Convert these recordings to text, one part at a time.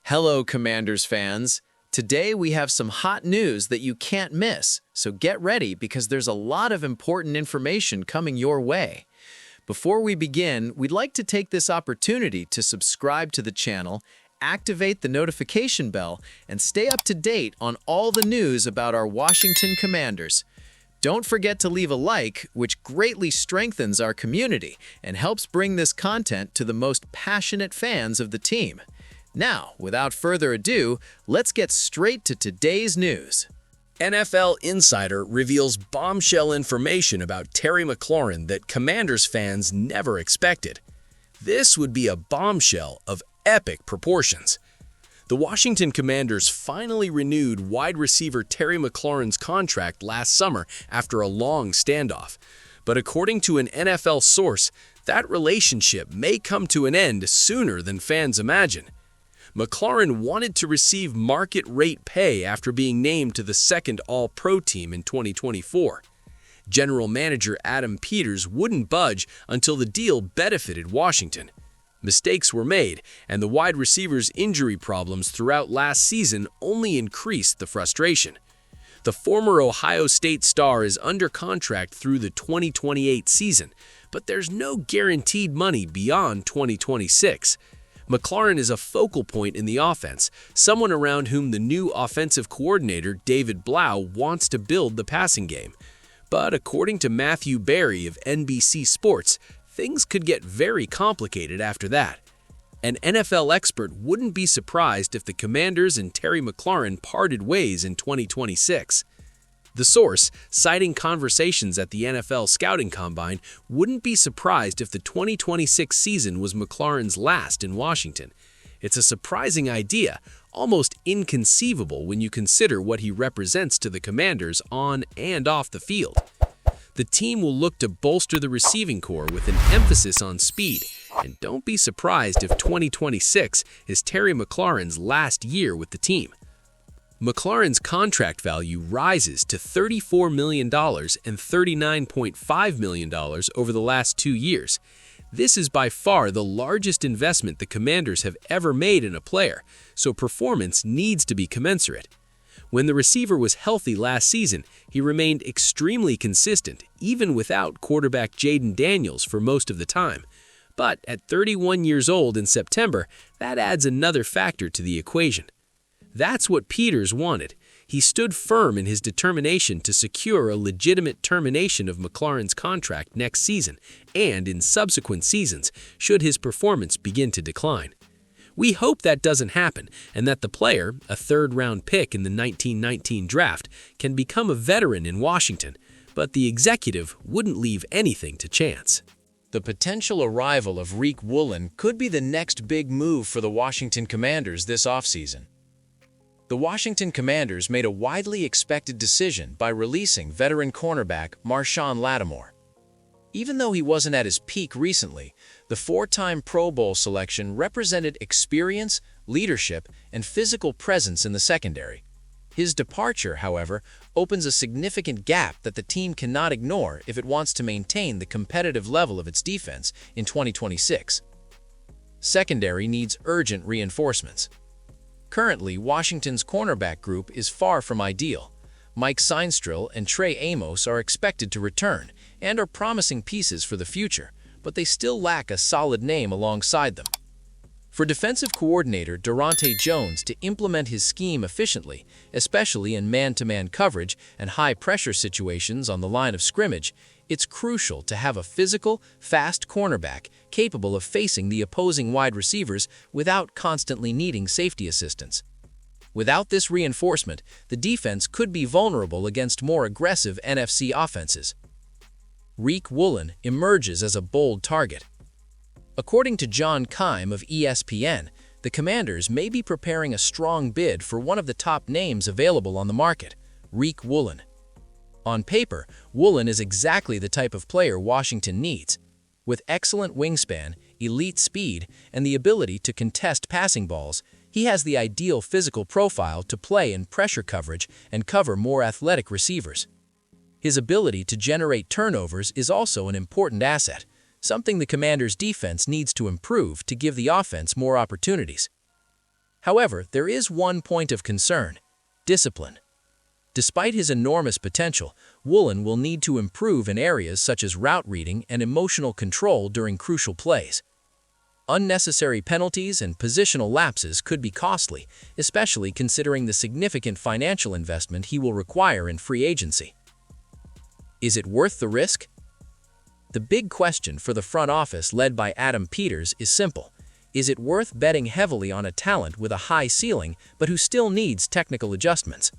Hello, Commanders fans. Today we have some hot news that you can't miss, so get ready because there's a lot of important information coming your way. Before we begin, we'd like to take this opportunity to subscribe to the channel, activate the notification bell, and stay up to date on all the news about our Washington Commanders. Don't forget to leave a like, which greatly strengthens our community and helps bring this content to the most passionate fans of the team. Now, without further ado, let's get straight to today's news. NFL Insider reveals bombshell information about Terry McLaurin that Commanders fans never expected. This would be a bombshell of epic proportions. The Washington Commanders finally renewed wide receiver Terry McLaurin's contract last summer after a long standoff. But according to an NFL source, that relationship may come to an end sooner than fans imagine. McLaurin wanted to receive market-rate pay after being named to the second All-Pro team in 2024. General Manager Adam Peters wouldn't budge until the deal benefited Washington. Mistakes were made, and the wide receivers' injury problems throughout last season only increased the frustration. The former Ohio State star is under contract through the 2028 season, but there's no guaranteed money beyond 2026. McLaurin is a focal point in the offense, someone around whom the new offensive coordinator David Blau wants to build the passing game. But according to Matthew Berry of NBC Sports, things could get very complicated after that. An NFL expert wouldn't be surprised if the Commanders and Terry McLaurin parted ways in 2026. The source, citing conversations at the NFL Scouting Combine, wouldn't be surprised if the 2026 season was McLaurin's last in Washington. It's a surprising idea, almost inconceivable when you consider what he represents to the Commanders on and off the field. The team will look to bolster the receiving corps with an emphasis on speed, and don't be surprised if 2026 is Terry McLaurin's last year with the team. McLaurin's contract value rises to $34 million and $39.5 million over the last 2 years. This is by far the largest investment the Commanders have ever made in a player, so performance needs to be commensurate. When the receiver was healthy last season, he remained extremely consistent, even without quarterback Jaden Daniels for most of the time. But at 31 years old in September, that adds another factor to the equation. That's what Peters wanted. He stood firm in his determination to secure a legitimate termination of McLaurin's contract next season and in subsequent seasons, should his performance begin to decline. We hope that doesn't happen and that the player, a third-round pick in the 1919 draft, can become a veteran in Washington, but the executive wouldn't leave anything to chance. The potential arrival of Riq Woolen could be the next big move for the Washington Commanders this offseason. The Washington Commanders made a widely expected decision by releasing veteran cornerback Marshon Lattimore. Even though he wasn't at his peak recently, the four-time Pro Bowl selection represented experience, leadership, and physical presence in the secondary. His departure, however, opens a significant gap that the team cannot ignore if it wants to maintain the competitive level of its defense in 2026. Secondary needs urgent reinforcements. Currently, Washington's cornerback group is far from ideal. Mike Seinstrill and Trey Amos are expected to return and are promising pieces for the future, but they still lack a solid name alongside them. For defensive coordinator Durante Jones to implement his scheme efficiently, especially in man-to-man coverage and high-pressure situations on the line of scrimmage, it's crucial to have a physical, fast cornerback capable of facing the opposing wide receivers without constantly needing safety assistance. Without this reinforcement, the defense could be vulnerable against more aggressive NFC offenses. Riq Woolen emerges as a bold target. According to John Keim of ESPN, the Commanders may be preparing a strong bid for one of the top names available on the market, Riq Woolen. On paper, Woolen is exactly the type of player Washington needs. With excellent wingspan, elite speed, and the ability to contest passing balls, he has the ideal physical profile to play in pressure coverage and cover more athletic receivers. His ability to generate turnovers is also an important asset, something the Commanders' defense needs to improve to give the offense more opportunities. However, there is one point of concern: discipline. Despite his enormous potential, Woolen will need to improve in areas such as route reading and emotional control during crucial plays. Unnecessary penalties and positional lapses could be costly, especially considering the significant financial investment he will require in free agency. Is it worth the risk? The big question for the front office led by Adam Peters is simple. Is it worth betting heavily on a talent with a high ceiling but who still needs technical adjustments?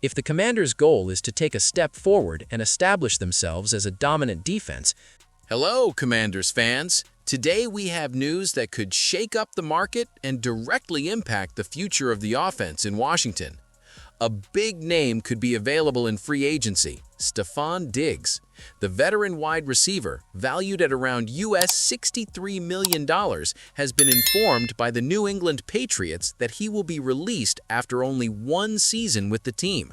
If the Commanders' goal is to take a step forward and establish themselves as a dominant defense— Hello, Commanders fans! Today we have news that could shake up the market and directly impact the future of the offense in Washington. A big name could be available in free agency: Stefon Diggs. The veteran wide receiver, valued at around $63 million, has been informed by the New England Patriots that he will be released after only one season with the team.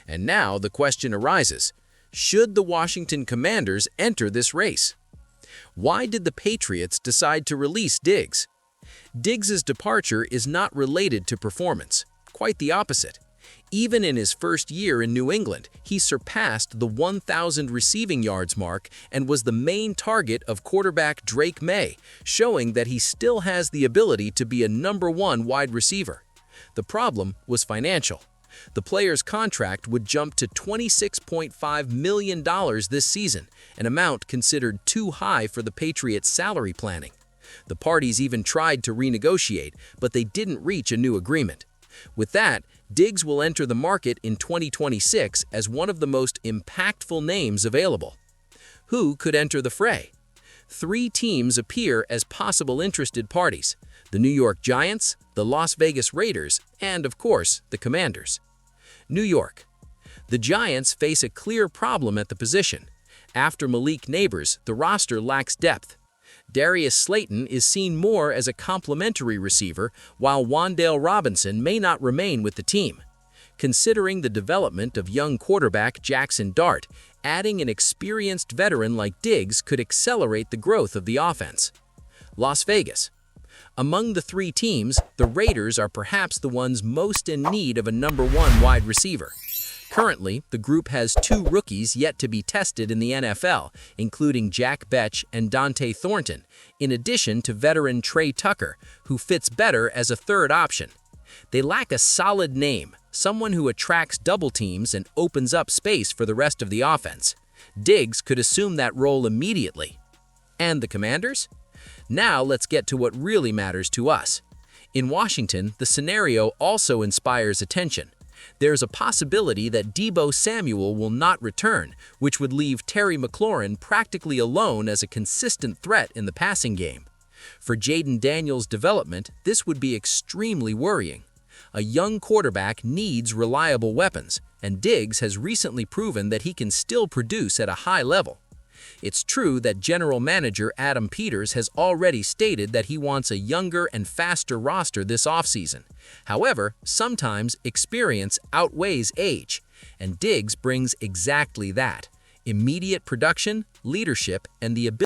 And now the question arises: should the Washington Commanders enter this race? Why did the Patriots decide to release Diggs? Diggs' departure is not related to performance. Quite the opposite. Even in his first year in New England, he surpassed the 1,000 receiving yards mark and was the main target of quarterback Drake May, showing that he still has the ability to be a #1 wide receiver. The problem was financial. The player's contract would jump to $26.5 million this season, an amount considered too high for the Patriots' salary planning. The parties even tried to renegotiate, but they didn't reach a new agreement. With that, Diggs will enter the market in 2026 as one of the most impactful names available. Who could enter the fray? 3 teams appear as possible interested parties: the New York Giants, the Las Vegas Raiders, and, of course, the Commanders. New York. The Giants face a clear problem at the position. After Malik Neighbors, the roster lacks depth. Darius Slayton is seen more as a complementary receiver, while Wan'Dale Robinson may not remain with the team. Considering the development of young quarterback Jackson Dart, adding an experienced veteran like Diggs could accelerate the growth of the offense. Las Vegas. Among the 3 teams, the Raiders are perhaps the ones most in need of a #1 wide receiver. Currently, the group has 2 rookies yet to be tested in the NFL, including Jack Betch and Dante Thornton, in addition to veteran Trey Tucker, who fits better as a third option. They lack a solid name, someone who attracts double teams and opens up space for the rest of the offense. Diggs could assume that role immediately. And the Commanders? Now let's get to what really matters to us. In Washington, the scenario also inspires attention. There's a possibility that Deebo Samuel will not return, which would leave Terry McLaurin practically alone as a consistent threat in the passing game. For Jaden Daniels' development, this would be extremely worrying. A young quarterback needs reliable weapons, and Diggs has recently proven that he can still produce at a high level. It's true that General Manager Adam Peters has already stated that he wants a younger and faster roster this offseason. However, sometimes experience outweighs age, and Diggs brings exactly that: immediate production, leadership, and the ability